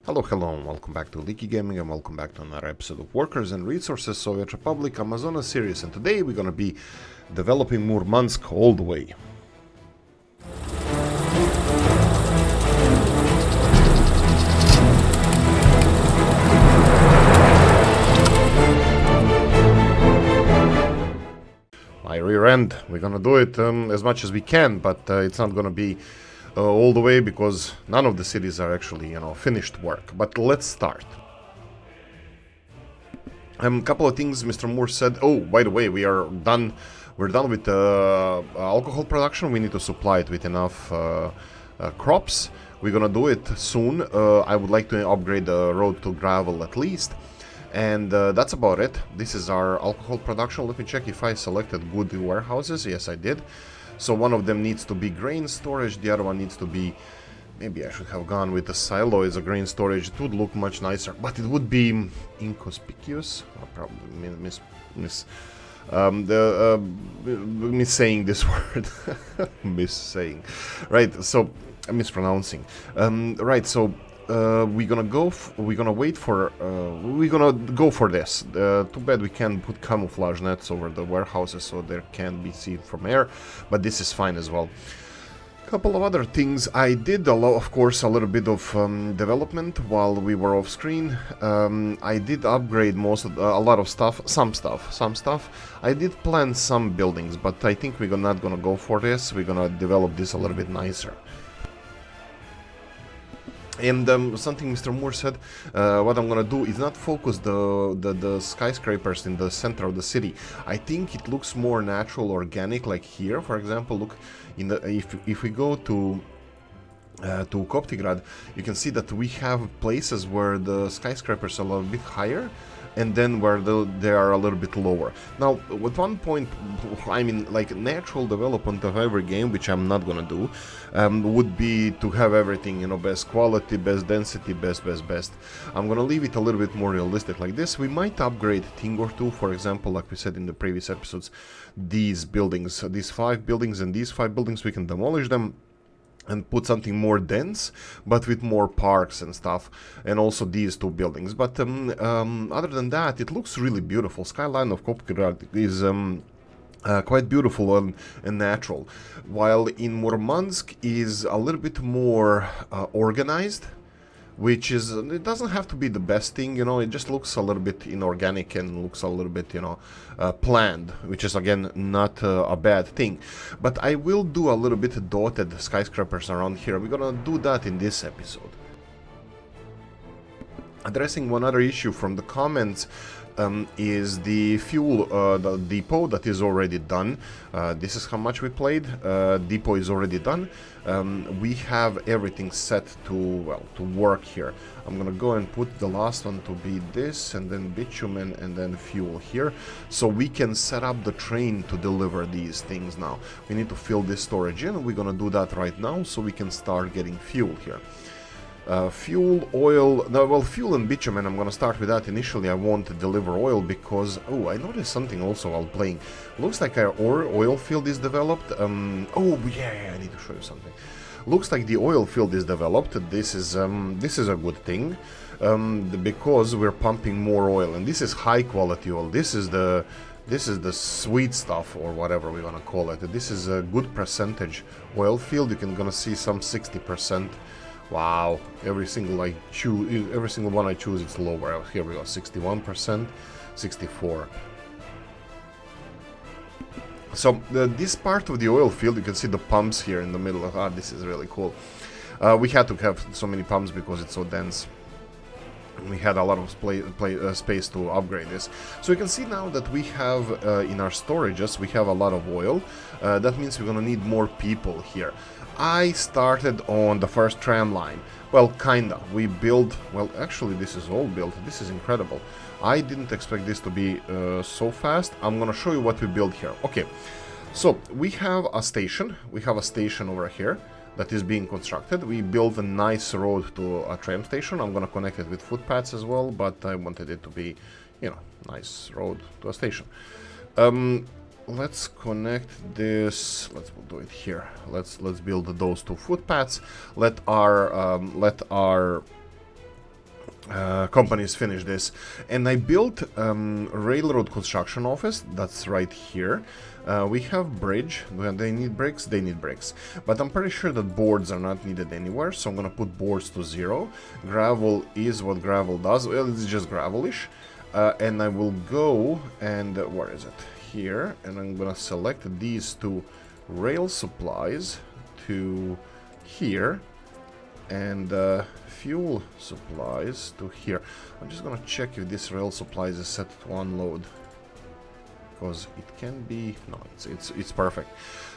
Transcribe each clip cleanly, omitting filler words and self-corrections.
Hello, hello, and welcome back to Oolykee Gaming, and welcome back to another episode of Workers and Resources Soviet Republic Amazonas series. And today we're gonna be developing Murmansk all the way. My rear end, we're gonna do it as much as we can, but it's not gonna be all the way because none of the cities are actually, finished work. But let's start. A couple of things Mr. Moore said. Oh, by the way, we are done. We're done with alcohol production. We need to supply it with enough crops. We're gonna do it soon. I would like to upgrade the road to gravel at least. And that's about it. This is our alcohol production. Let me check if I selected good warehouses. Yes, I did. So one of them needs to be grain storage. The other one needs to be... Maybe I should have gone with the silo as a grain storage. It would look much nicer. But it would be inconspicuous. I'll probably miss saying this word. Miss saying. Right, so... mispronouncing. Right, so... we're gonna go for this. Too bad we can't put camouflage nets over the warehouses so they can't be seen from air, but this is fine as well. Couple of other things. I did of course a little bit of development while we were off screen. I did upgrade a lot of stuff, some stuff. I did plan some buildings, but I think we're not gonna go for this. We're gonna develop this a little bit nicer. And something Mr. Moore said, what I'm gonna do is not focus the skyscrapers in the center of the city. I think it looks more natural, organic, like here, for example. Look, if we go to Koptigrad, you can see that we have places where the skyscrapers are a little bit higher, and then where they are a little bit lower. Now, at one point, I mean, like natural development of every game, which I'm not gonna do, would be to have everything, best quality, best density, best. I'm gonna leave it a little bit more realistic like this. We might upgrade a thing or two, for example, like we said in the previous episodes, these buildings, these 5 buildings and these 5 buildings, we can demolish them and put something more dense, but with more parks and stuff, and also these 2 buildings. But other than that, it looks really beautiful. Skyline of Koptigrad is quite beautiful and natural, while in Murmansk is a little bit more organized, which is, it doesn't have to be the best thing, it just looks a little bit inorganic and looks a little bit, planned, which is again not a bad thing. But I will do a little bit dotted skyscrapers around here. We're gonna do that in this episode. Addressing one other issue from the comments is the fuel the depot that is already done. This is how much we played. Depot is already done. We have everything set to work here. I'm gonna go and put the last one to be this, and then bitumen, and then fuel here, so we can set up the train to deliver these things now. We need to fill this storage in. We're gonna do that right now so we can start getting fuel here. Fuel, oil, fuel and bitumen, I'm gonna start with that. Initially I won't deliver oil because, oh, I noticed something also while playing. Looks like our oil field is developed. Oh yeah, I need to show you something. Looks like the oil field is developed. This is a good thing, because we're pumping more oil, and this is high quality oil. This is the sweet stuff, or whatever we're gonna call it. This is a good percentage oil field. You can gonna see some 60%. Wow, every single one I choose, it's lower. Here we go, 61%, 64. So this part of the oil field, you can see the pumps here in the middle. This is really cool. We had to have so many pumps because it's so dense. We had a lot of space to upgrade this. So you can see now that we have in our storages, we have a lot of oil. That means we're gonna need more people here. I started on the first tram line. Well, kinda. We built... Well, actually, this is all built. This is incredible. I didn't expect this to be so fast. I'm gonna show you what we built here. Okay, so we have a station. We have a station over here that is being constructed. We built a nice road to a tram station. I'm gonna connect it with footpaths as well, but I wanted it to be, nice road to a station. Let's connect this. Let's do it here. Let's build those 2 footpaths. Let our companies finish this. And I built railroad construction office. That's right here. We have bridge. They need bricks. They need bricks. But I'm pretty sure that boards are not needed anywhere. So I'm gonna put boards to 0. Gravel is what gravel does. Well, it's just gravelish. And I will go and where is it? Here. And I'm gonna select these two rail supplies to here. And fuel supplies to here. I'm just gonna check if this rail supplies is set to unload, because it can be no, it's perfect.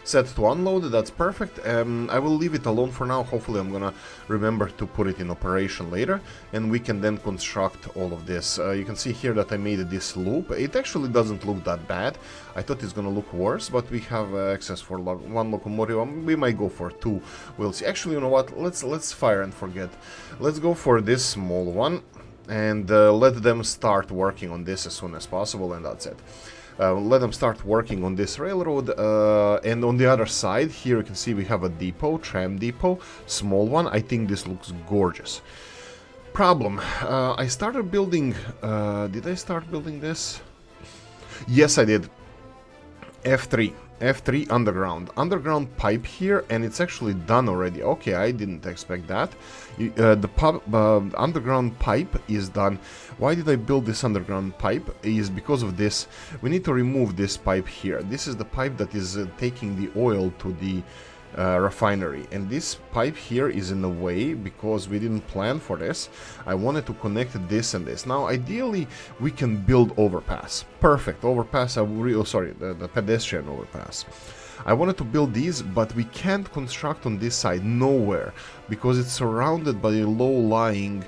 Set to unload, that's perfect. I will leave it alone for now. Hopefully I'm gonna remember to put it in operation later, and we can then construct all of this. You can see here that I made this loop. It actually doesn't look that bad. I thought it's gonna look worse, but we have access for one locomotive. We might go for 2. We'll see. Actually, you know what? Let's fire and forget. Let's go for this small one, and let them start working on this as soon as possible, and that's it. Let them start working on this railroad, and on the other side here you can see we have a depot, tram depot, small one. I think this looks gorgeous. Problem, I started building, did I start building this? Yes, I did. F3 underground pipe here, and it's actually done already. Okay, I didn't expect that. The underground pipe is done. Why did I build this underground pipe? Is because of this. We need to remove this pipe here. This is the pipe that is taking the oil to the refinery, and this pipe here is in the way because we didn't plan for this. I wanted to connect this and this. Now ideally we can build overpass. Perfect overpass. The pedestrian overpass. I wanted to build these, but we can't construct on this side nowhere because it's surrounded by low-lying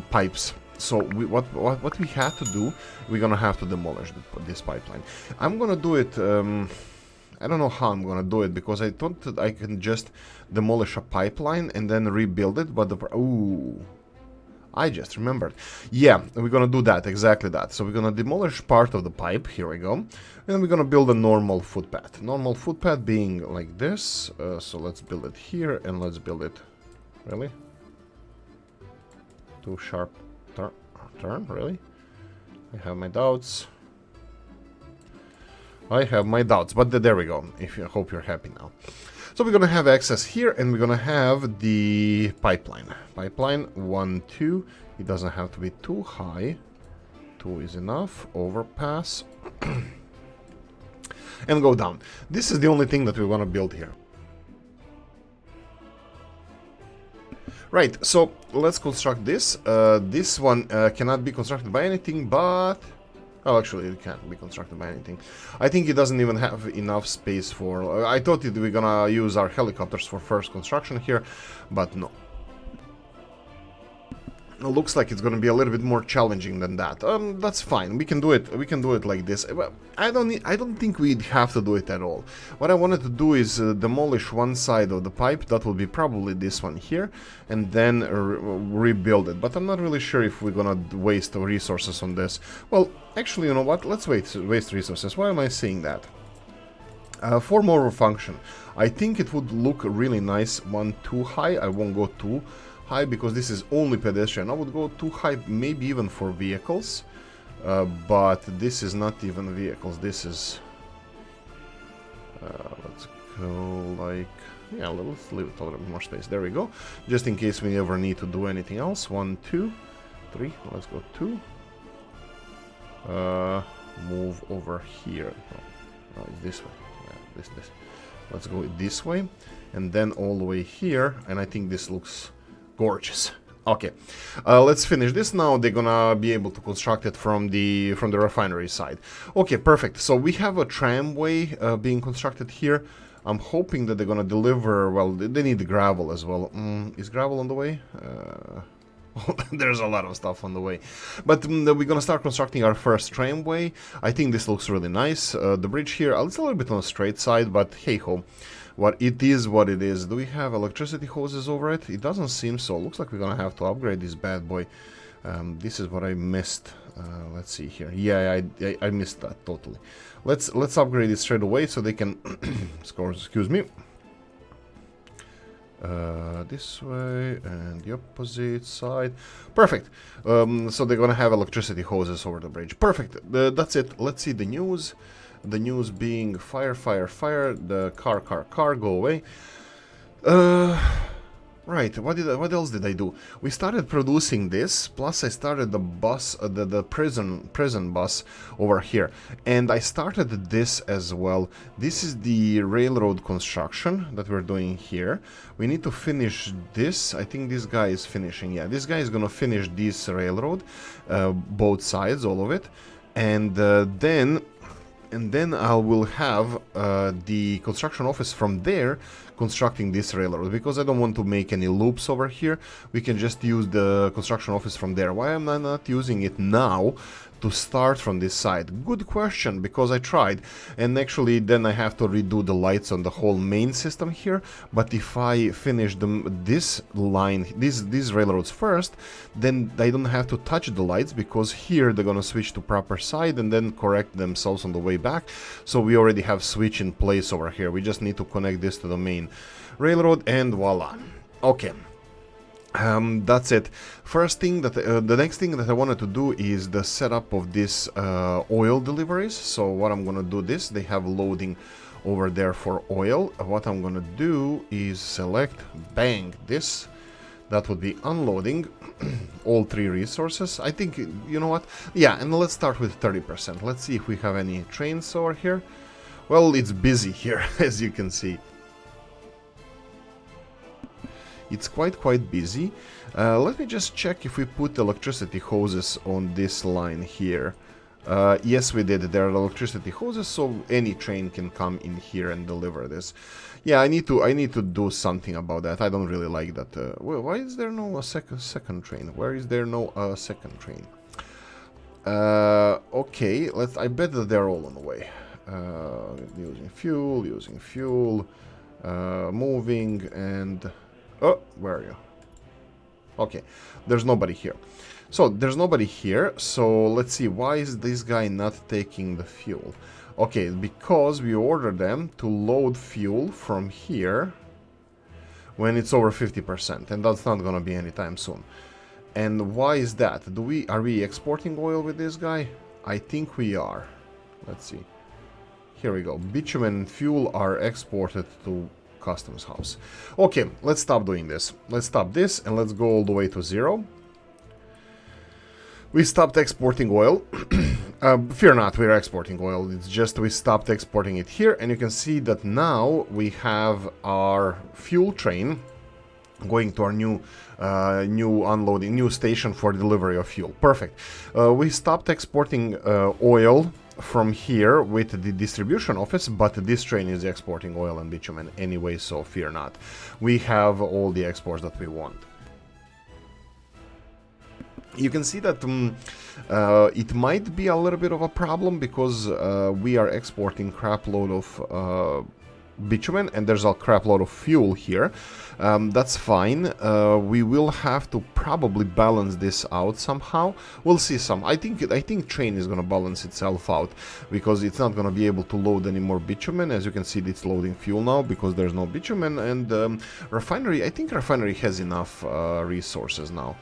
pipes. So what we have to do, we're gonna have to demolish this pipeline. I'm gonna do it. I don't know how I'm gonna do it because I thought that I can just demolish a pipeline and then rebuild it, but I just remembered. Yeah, we're gonna do that, exactly that. So we're gonna demolish part of the pipe, here we go, and we're gonna build a normal footpath. Normal footpath being like this, so let's build it here, and let's build it, really? Too sharp turn, really? I have my doubts. I have my doubts, but there we go. I hope you're happy now. So we're gonna have access here, and we're gonna have the pipeline. Pipeline 1, 2. It doesn't have to be too high. 2 is enough. Overpass. And go down. This is the only thing that we want to build here. Right, so let's construct this. This one cannot be constructed by anything, but... Oh, actually, it can't be constructed by anything. I think it doesn't even have enough space for... I thought we're gonna use our helicopters for first construction here, but no. It looks like it's gonna be a little bit more challenging than that. That's fine. We can do it. We can do it like this. But I don't think we'd have to do it at all. What I wanted to do is demolish one side of the pipe. That will be probably this one here, and then rebuild it. But I'm not really sure if we're gonna waste resources on this. Well, actually, you know what? Let's waste resources. Why am I saying that? For more function, I think it would look really nice. 1 too high. I won't go too high because this is only pedestrian. I would go too high, maybe even for vehicles, but this is not even vehicles. This is let's go like, yeah, let's leave it a little bit more space. There we go, just in case we ever need to do anything else. 1 2 3, let's go 2. Move over here. No, it's this way. Yeah, this let's go this way, and then all the way here, and I think this looks gorgeous. Okay, let's finish this now. They're gonna be able to construct it from the refinery side. Okay, perfect. So we have a tramway being constructed here. I'm hoping that they're gonna deliver. Well, they need the gravel as well. Is gravel on the way? There's a lot of stuff on the way, but we're gonna start constructing our first tramway. I think this looks really nice. The bridge here, it's a little bit on the straight side, but hey ho. What it is, what it is. Do we have electricity hoses over it? It doesn't seem so. Looks like we're gonna have to upgrade this bad boy. This is what I missed. Let's see here. Yeah, I missed that totally. Let's upgrade it straight away so they can excuse me. This way and the opposite side. Perfect. So they're gonna have electricity hoses over the bridge. Perfect. That's it. Let's see the news. The news being fire, fire, fire. The car, go away. Right, what else did I do? We started producing this, plus I started the bus, the prison bus over here. And I started this as well. This is the railroad construction that we're doing here. We need to finish this. I think this guy is finishing. Yeah, this guy is gonna finish this railroad, both sides, all of it. And then I will have the construction office from there constructing this railroad, because I don't want to make any loops over here. We can just use the construction office from there. Why am I not using it now to start from this side? Good question, because I tried, and actually then I have to redo the lights on the whole main system here. But if I finish this line, these railroads first, then I don't have to touch the lights, because here they're gonna switch to proper side and then correct themselves on the way back. So we already have switch in place over here. We just need to connect this to the main railroad and voila. Okay. That's it. First thing that the next thing that I wanted to do is the setup of this oil deliveries. So what I'm gonna do this, they have loading over there for oil. What I'm gonna do is select, bang, this. That would be unloading all three resources. I think, you know what? Yeah, and let's start with 30%. Let's see if we have any trains over here. Well, it's busy here, as you can see. It's quite busy. Let me just check if we put electricity hoses on this line here. Yes, we did. There are electricity hoses, so any train can come in here and deliver this. Yeah, I need to do something about that. I don't really like that. Why is there no second train? Where is there no second train? Okay, I bet that they're all on the way. Using fuel, moving and. Oh, where are you? Okay, there's nobody here. So, there's nobody here, so let's see, why is this guy not taking the fuel? Okay, because we ordered them to load fuel from here when it's over 50%, and that's not gonna be anytime soon. And why is that? Are we exporting oil with this guy? I think we are. Let's see. Here we go. Bitumen and fuel are exported to customs house. Okay, let's stop doing this. Let's stop this and let's go all the way to 0. We stopped exporting oil. Fear not, we're exporting oil. It's just we stopped exporting it here, and you can see that now we have our fuel train going to our new station for delivery of fuel. Perfect. We stopped exporting oil from here with the distribution office, but this train is exporting oil and bitumen anyway, so fear not. We have all the exports that we want. You can see that it might be a little bit of a problem because we are exporting crap load of bitumen and there's a crap load of fuel here. That's fine. We will have to probably balance this out somehow. We'll see some. I think train is gonna balance itself out because it's not gonna be able to load any more bitumen. As you can see, it's loading fuel now because there's no bitumen, and refinery. I think refinery has enough resources now.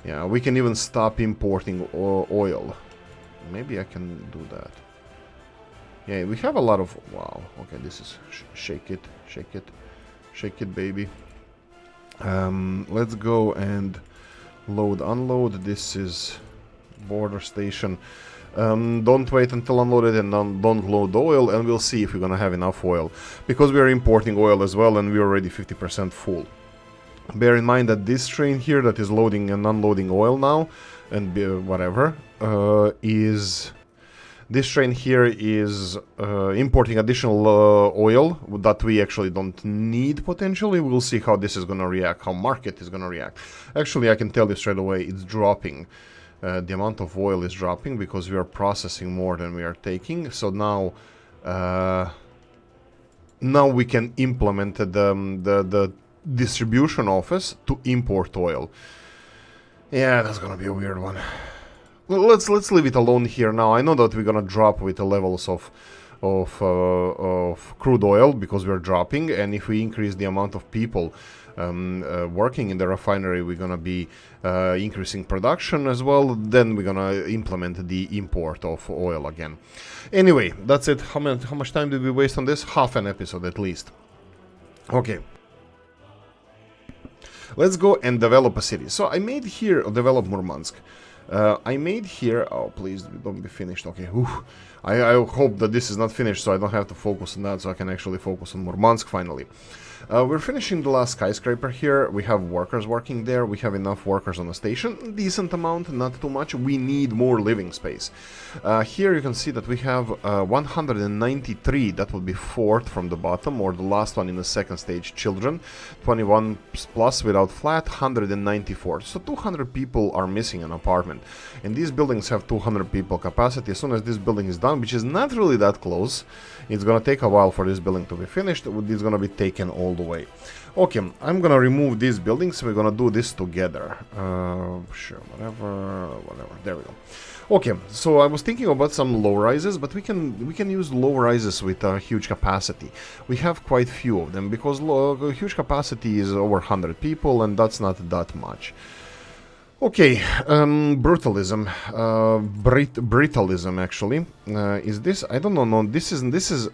Yeah, we can even stop importing oil. Maybe I can do that. Yeah, we have a lot of... Wow, okay, this is... shake it, shake it, shake it, baby. Let's go and load, unload. This is border station. Don't wait until unloaded and don't load oil, and we'll see if we're gonna have enough oil. Because we're importing oil as well, and we're already 50% full. Bear in mind that this train here that is loading and unloading oil now, and whatever, is... This train here is importing additional oil that we actually don't need potentially. We'll see how this is gonna react, how market is gonna react. Actually, I can tell you straight away, it's dropping. The amount of oil is dropping because we are processing more than we are taking. So now, now we can implement the distribution office to import oil. Yeah, that's gonna be a weird one. Well, let's leave it alone here now. I know that we're gonna drop with the levels of crude oil because we're dropping, and if we increase the amount of people working in the refinery, we're gonna be increasing production as well. Then we're gonna implement the import of oil again. Anyway, that's it. How much time did we waste on this? Half an episode at least. Okay. Let's go and develop a city. So I made here, develop Murmansk. I made here, oh please don't be finished, okay, I hope that this is not finished so I don't have to focus on that, so I can actually focus on Murmansk finally. We're finishing the last skyscraper here. We have workers working there. We have enough workers on the station. Decent amount, not too much. We need more living space. Here you can see that we have 193. That would be fourth from the bottom, or the last one in the second stage, children. 21 plus without flat, 194. So 200 people are missing an apartment. And these buildings have 200 people capacity. As soon as this building is done, which is not really that close, it's gonna take a while for this building to be finished. It's gonna be taken all the way. Okay, I'm gonna remove these buildings. We're gonna do this together. Sure, whatever. There we go. Okay, so I was thinking about some low rises, but we can use low rises with a huge capacity. We have quite few of them because huge capacity is over 100 people, and that's not that much. Okay, brutalism, Britalism actually, is this, I don't know, no, this is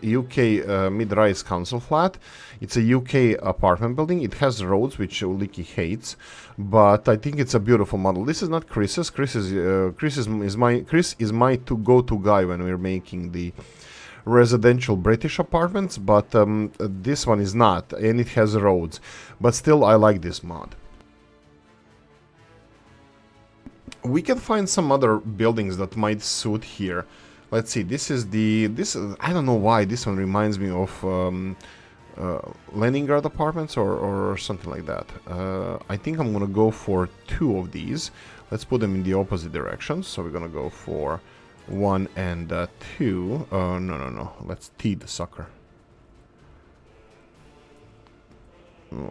UK mid-rise council flat. It's a UK apartment building. It has roads, which Oolykee hates, but I think it's a beautiful model. This is not Chris's. Chris is my go-to guy when we're making the residential British apartments, but this one is not, and it has roads, but still I like this mod. We can find some other buildings that might suit here. Let's see, I don't know why this one reminds me of Leningrad apartments or something like that. I think I'm gonna go for 2 of these. Let's put them in the opposite direction. So we're gonna go for 1 and 2. No. Let's T the sucker.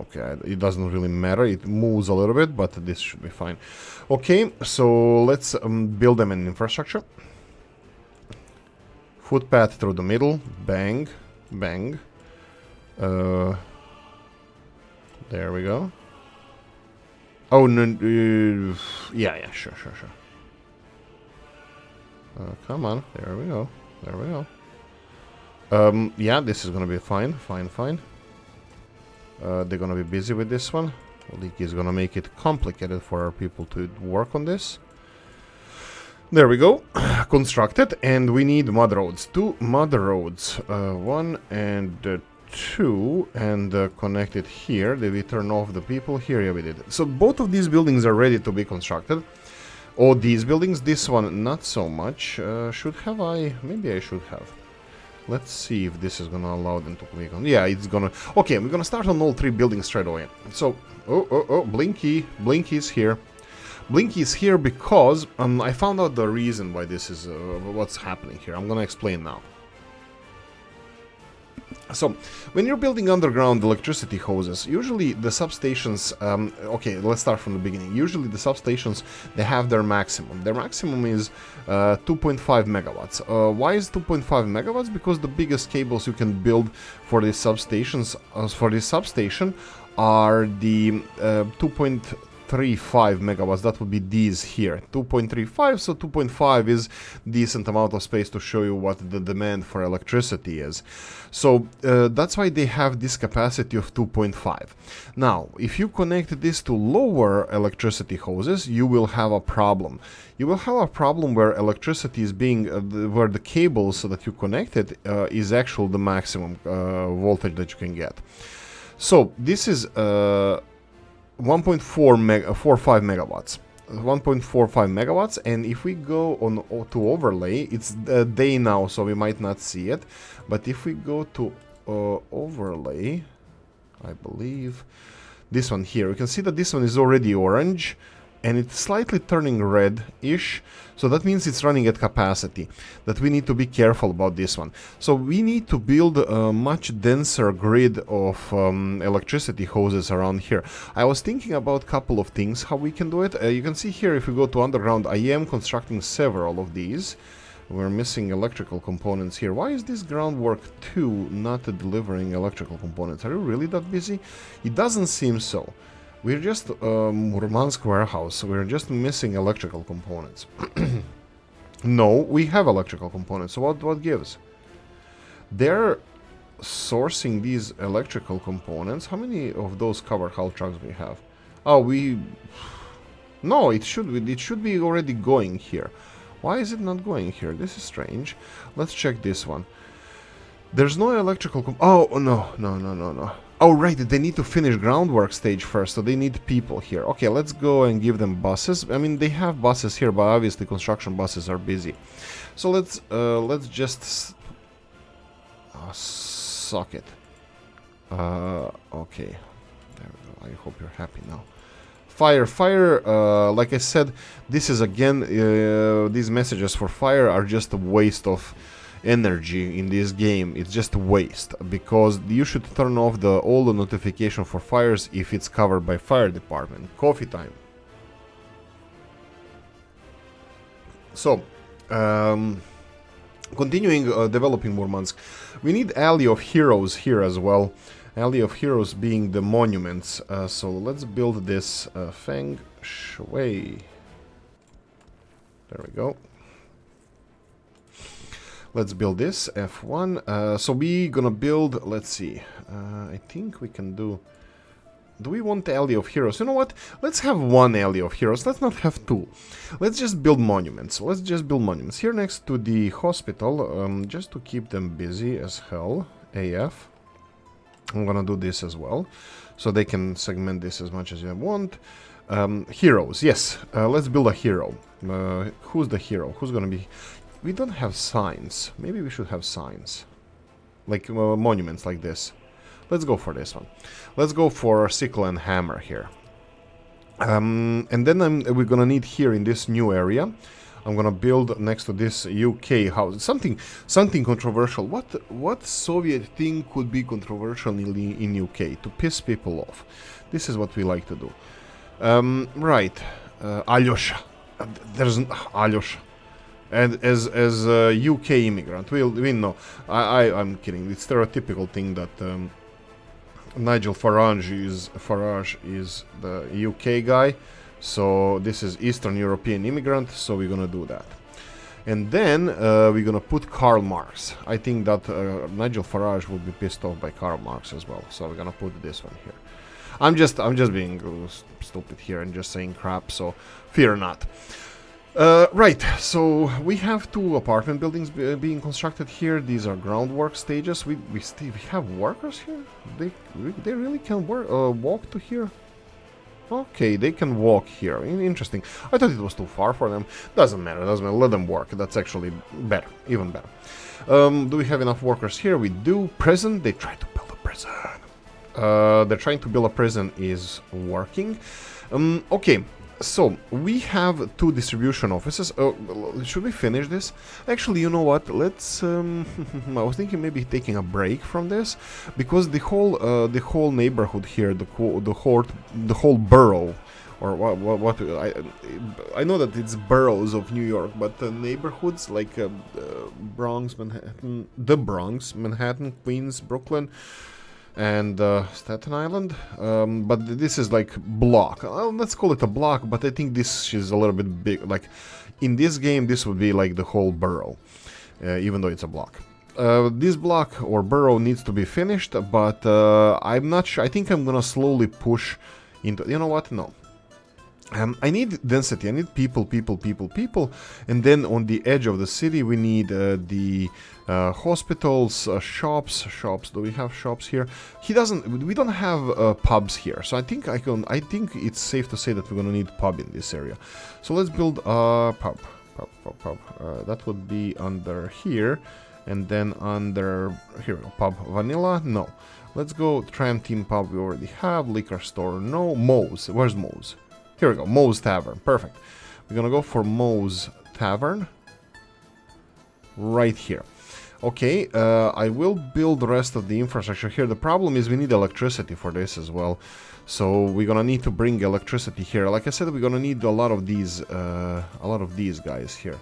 Okay, it doesn't really matter. It moves a little bit, but this should be fine. Okay, so let's build them in infrastructure. Footpath through the middle. Bang, bang. There we go. Oh no, yeah, sure. Come on, there we go. Yeah, this is gonna be fine. They're gonna be busy with this one. Oolykee is gonna make it complicated for our people to work on this. There we go. Constructed, and we need mud roads. 2 mud roads. 1 and 2, and connected here. Did we turn off the people here? Yeah, we did. So both of these buildings are ready to be constructed. Oh, these buildings. This one, not so much. Maybe I should have. Let's see if this is gonna allow them to click on. Yeah, it's gonna. Okay, we're gonna start on all 3 buildings straight away. So, Blinky is here. Blinky is here because I found out the reason why this is what's happening here. I'm gonna explain now. So, when you're building underground electricity hoses, usually the substations, okay, let's start from the beginning. Usually the substations, they have their maximum. Their maximum is 2.5 megawatts. Why is 2.5 megawatts? Because the biggest cables you can build for these substations, for this substation, are the 2.35 megawatts. That would be these here, 2.35. So 2.5 is decent amount of space to show you what the demand for electricity is. So that's why they have this capacity of 2.5. Now, if you connect this to lower electricity hoses, you will have a problem. You will have a problem where electricity is being, where the cables that you connected is actually the maximum voltage that you can get. So this is 1.45 megawatts. 1.45 megawatts, and if we go on to overlay, it's day now, so we might not see it, but if we go to overlay, I believe this one here, you can see that this one is already orange and it's slightly turning red-ish, so that means it's running at capacity, that we need to be careful about this one. So we need to build a much denser grid of electricity hoses around here. I was thinking about a couple of things, how we can do it. You can see here, if we go to underground, I am constructing several of these. We're missing electrical components here. Why is this groundwork 2 not delivering electrical components? Are you really that busy? It doesn't seem so. We're just Murmansk warehouse. We're just missing electrical components. No, we have electrical components. So what gives? They're sourcing these electrical components. How many of those covered hull trucks we have? Oh, no, it should be already going here. Why is it not going here? This is strange. Let's check this one. There's no electrical oh, no. Oh, right, they need to finish groundwork stage first, so they need people here. Okay, let's go and give them buses. I mean, they have buses here, but obviously construction buses are busy. So let's just suck it. Okay. There we go. I hope you're happy now. Fire, like I said, this is again, these messages for fire are just a waste of energy in this game. It's just a waste, because you should turn off all the notification for fires if it's covered by fire department. Coffee time. So, continuing developing Murmansk, we need Alley of Heroes here as well. Alley of Heroes being the monuments. So let's build this Feng Shui. There we go. Let's build this F1. So we gonna build, let's see. I think we can do we want Alley of Heroes? You know what? Let's have one Alley of Heroes. Let's not have two. Let's just build monuments. Let's just build monuments. Here next to the hospital, just to keep them busy as hell. AF. I'm gonna do this as well, so they can segment this as much as you want. Heroes, yes. Let's build a hero. Who's the hero? Who's gonna be... We don't have signs. Maybe we should have signs. Like monuments like this. Let's go for this one. Let's go for sickle and hammer here. And then we're gonna need here in this new area, I'm gonna build next to this UK house. Something controversial. What Soviet thing could be controversial in UK to piss people off? This is what we like to do. Right, Alyosha. There's Alyosha. And as a UK immigrant, we know. I'm kidding. It's stereotypical thing that Nigel Farage is the UK guy. So this is Eastern European immigrant, so we're gonna do that. And then we're gonna put Karl Marx. I think that Nigel Farage would be pissed off by Karl Marx as well, so we're gonna put this one here. I'm just being stupid here and just saying crap, so fear not. Right, so we have two apartment buildings being constructed here. These are groundwork stages. We have workers here. They really can walk to here. Okay, they can walk here. Interesting. I thought it was too far for them. Doesn't matter. Let them work. That's actually better. Even better. Do we have enough workers here? We do. Prison. They try to build a prison. They're trying to build a prison is working. Okay. So, we have two distribution offices. Should we finish this? Actually, you know what? Let's... I was thinking maybe taking a break from this, because the whole neighborhood here, the whole borough, or what I know that it's boroughs of New York, but the neighborhoods like Bronx, Manhattan, Queens, Brooklyn, and Staten Island, but this is like block. Let's call it a block, but I think this is a little bit big. Like in this game, this would be like the whole borough, even though it's a block. This block or borough needs to be finished, but I'm not sure. I think I'm gonna slowly push into. You know what? No. I need density. I need people, and then on the edge of the city we need the hospitals, shops. Do we have shops here? We don't have pubs here, so I think it's safe to say that we're gonna need pub in this area. So let's build a pub. That would be under here, and then under here we go. Pub vanilla. No. Let's go Tram Team pub. We already have liquor store. No. Moe's. Where's Moe's? Here we go, Moe's Tavern, perfect. We're gonna go for Moe's Tavern. Right here. Okay, I will build the rest of the infrastructure here. The problem is we need electricity for this as well. So we're gonna need to bring electricity here. Like I said, we're gonna need a lot of these guys here.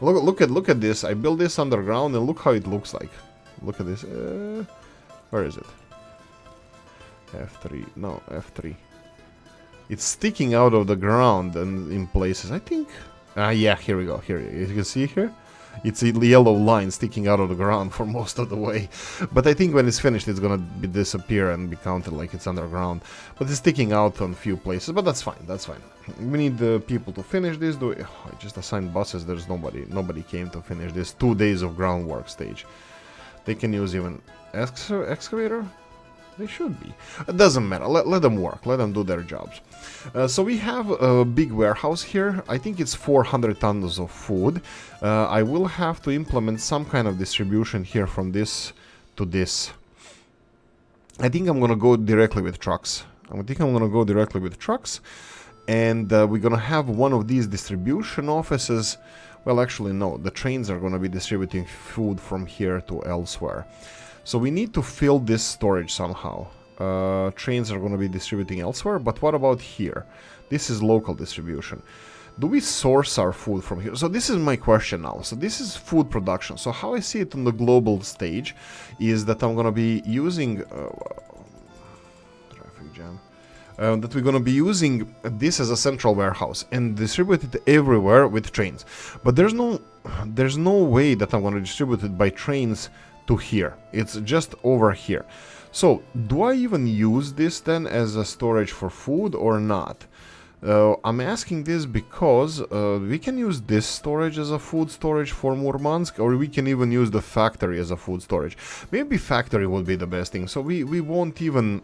Look at this. I built this underground, and look how it looks like. Look at this. Where is it? F3. No, F3. It's sticking out of the ground and in places. I think. Yeah, here we go. Here you can see here. It's a yellow line sticking out of the ground for most of the way. But I think when it's finished, it's gonna disappear and be counted like it's underground. But it's sticking out on a few places. But that's fine. That's fine. We need the people to finish this. I just assigned buses. There's nobody. Nobody came to finish this 2 days of groundwork stage. They can use even excavator. They should be. It doesn't matter. Let them work. Let them do their jobs. So we have a big warehouse here. I think it's 400 tons of food. I will have to implement some kind of distribution here from this to this. I think I'm going to go directly with trucks. And we're going to have one of these distribution offices. Well, actually, no. The trains are going to be distributing food from here to elsewhere. So we need to fill this storage somehow. Trains are going to be distributing elsewhere, but what about here? This is local distribution. Do we source our food from here? So this is my question now. So this is food production. So how I see it on the global stage is that I'm going to be using... traffic jam. That we're going to be using this as a central warehouse and distribute it everywhere with trains. But there's no way that I'm going to distribute it by trains to here. It's just over here. So do I even use this then as a storage for food or not? I'm asking this because we can use this storage as a food storage for Murmansk, or we can even use the factory as a food storage. Maybe factory would be the best thing. So we won't even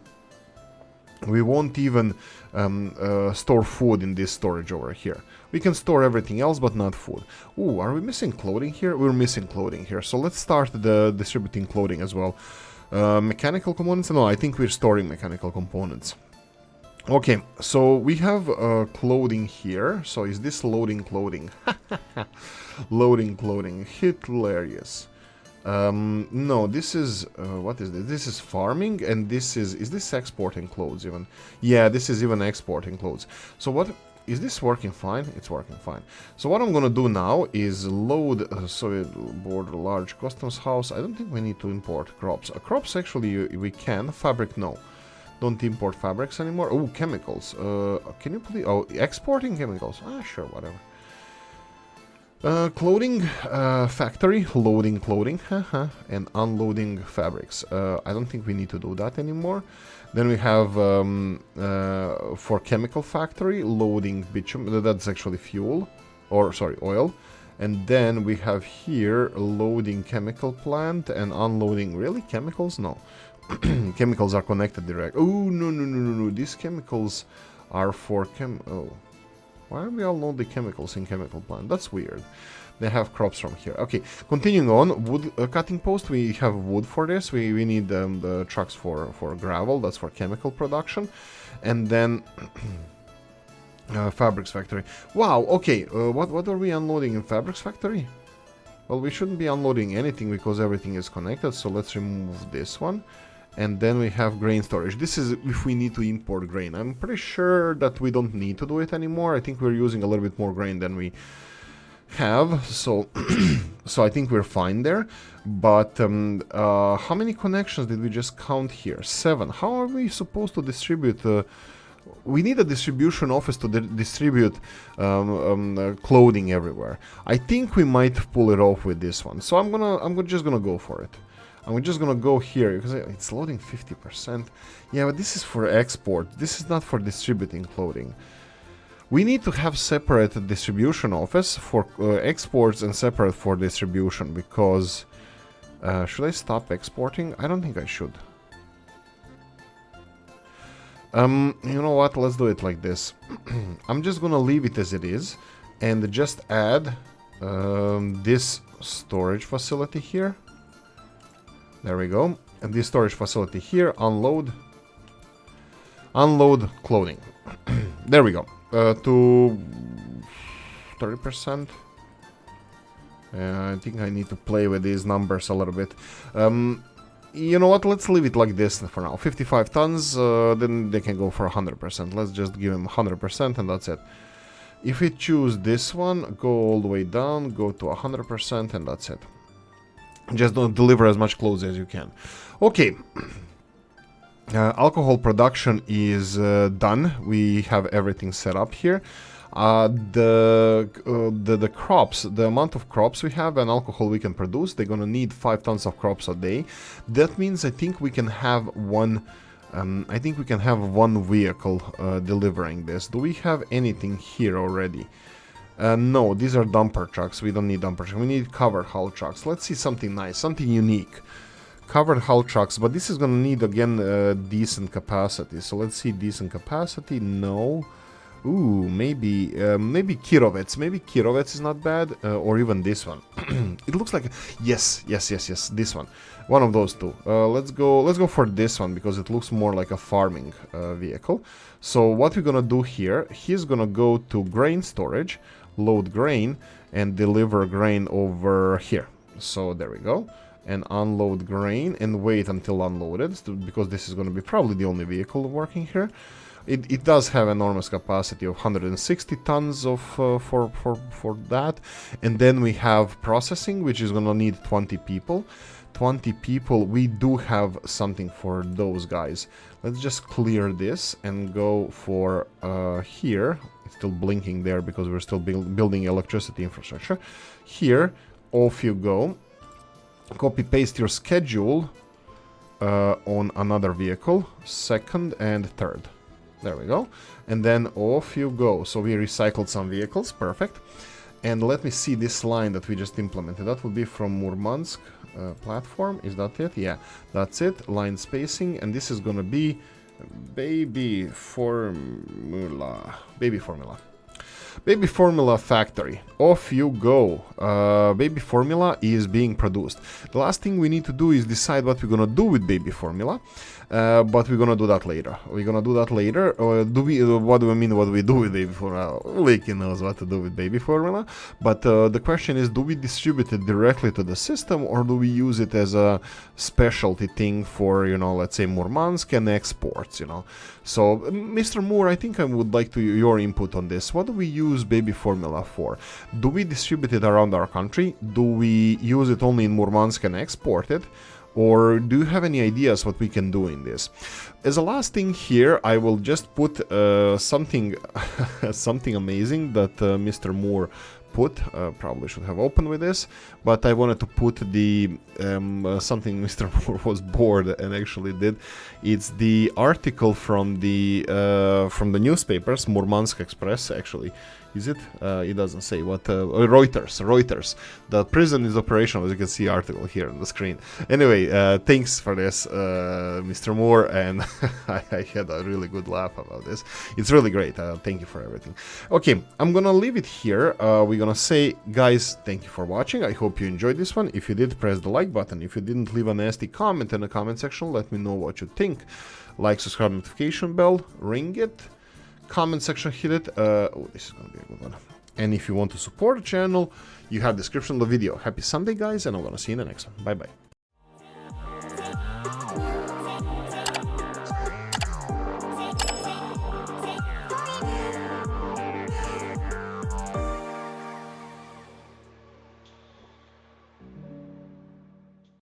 store food in this storage over here. We can store everything else, but not food. Ooh, are we missing clothing here? We're missing clothing here. So let's start the distributing clothing as well. Mechanical components? No, I think we're storing mechanical components. Okay, so we have clothing here. So is this loading clothing? Loading clothing. Hilarious. No, this is, what is this? This is farming, and this is this exporting clothes even? Yeah, this is even exporting clothes. So what, is this working fine? It's working fine. So what I'm gonna do now is load Soviet border large customs house. I don't think we need to import crops. Crops actually we can, fabric no. Don't import fabrics anymore. Oh, chemicals. Can you please, oh, exporting chemicals? Ah, sure, whatever. Clothing, factory, loading clothing, and unloading fabrics. I don't think we need to do that anymore. Then we have, for chemical factory, loading bitumen, that's actually fuel, or sorry, oil. And then we have here, loading chemical plant and unloading, really, chemicals? No. Chemicals are connected direct. Oh, no, these chemicals are for oh. Why are we all load the chemicals in chemical plant? That's weird. They have crops from here. Okay, continuing on, wood cutting post. We have wood for this. We need the trucks for gravel. That's for chemical production. And then fabrics factory. Wow, okay, what are we unloading in fabrics factory? Well, we shouldn't be unloading anything because everything is connected. So let's remove this one. And then we have grain storage. This is if we need to import grain. I'm pretty sure that we don't need to do it anymore. I think we're using a little bit more grain than we have. So, so I think we're fine there. But how many connections did we just count here? 7. How are we supposed to distribute? We need a distribution office to distribute clothing everywhere. I think we might pull it off with this one. So I'm just gonna go for it. I'm just gonna go here because it's loading 50%. Yeah, but this is for export. This is not for distributing clothing. We need to have separate distribution office for exports and separate for distribution because... should I stop exporting? I don't think I should. You know what? Let's do it like this. I'm just gonna leave it as it is and just add this storage facility here. There we go. And this storage facility here, unload clothing. There we go. To 30%. I think I need to play with these numbers a little bit. You know what? Let's leave it like this for now. 55 tons, then they can go for 100%. Let's just give them 100% and that's it. If we choose this one, go all the way down, go to 100%, and that's it. Just don't deliver as much clothes as you can. Okay. Alcohol production is done. We have everything set up here. The crops, the amount of crops we have and alcohol we can produce, they're gonna need 5 tons of crops a day. That means I think we can have one vehicle delivering this. Do we have anything here already? No, these are dumper trucks. We don't need dumper trucks. We need covered hull trucks. Let's see something nice, something unique. Covered hull trucks, but this is gonna need again decent capacity. So let's see, decent capacity. No. Ooh, maybe Kirovets. Maybe Kirovets is not bad, or even this one. It looks like yes. This one, one of those two. Let's go for this one because it looks more like a farming vehicle. So what we're gonna do here? He's gonna go to grain storage, load grain, and deliver grain over here. So there we go. And unload grain and wait until unloaded because this is gonna be probably the only vehicle working here. It does have enormous capacity of 160 tons of for that, and then we have processing, which is gonna need 20 people. 20 people. We do have something for those guys. Let's just clear this and go for here. It's still blinking there because we're still building electricity infrastructure. Here, off you go. Copy paste your schedule on another vehicle, second and third. There we go. And then off you go. So we recycled some vehicles. Perfect. And let me see this line that we just implemented. That will be from Murmansk platform. Is that it? Yeah, that's it. Line spacing. And this is going to be baby formula. Baby formula. Baby formula factory. Off you go. Baby formula is being produced. The last thing we need to do is decide what we're gonna do with baby formula. But we're gonna do that later. What do we mean what do we do with baby formula? Oolykee knows what to do with baby formula. But the question is, do we distribute it directly to the system or do we use it as a specialty thing for, you know, let's say Murmansk and exports, you know? So, Mr. Moore, I think I would like your input on this. What do we use baby formula for? Do we distribute it around our country? Do we use it only in Murmansk and export it? Or do you have any ideas what we can do in this? As a last thing here, I will just put something something amazing that Mr. Moore put. Probably should have opened with this, but I wanted to put the something Mr. Moore was bored and actually did. It's the article from the newspapers, Murmansk Express, actually. Is it? It doesn't say what. Reuters. The prison is operational, as you can see article here on the screen. Anyway, thanks for this, Mr. Moore, and I had a really good laugh about this. It's really great. Thank you for everything. Okay, I'm gonna leave it here. We're gonna say, guys, thank you for watching. I hope you enjoyed this one. If you did, press the like button. If you didn't, leave a nasty comment in the comment section. Let me know what you think. Like, subscribe, notification bell, ring it. Comment section, hit it. Oh, this is gonna be a good one. And if you want to support the channel, you have description of the video. Happy Sunday, guys, and I'm gonna see you in the next one. Bye bye.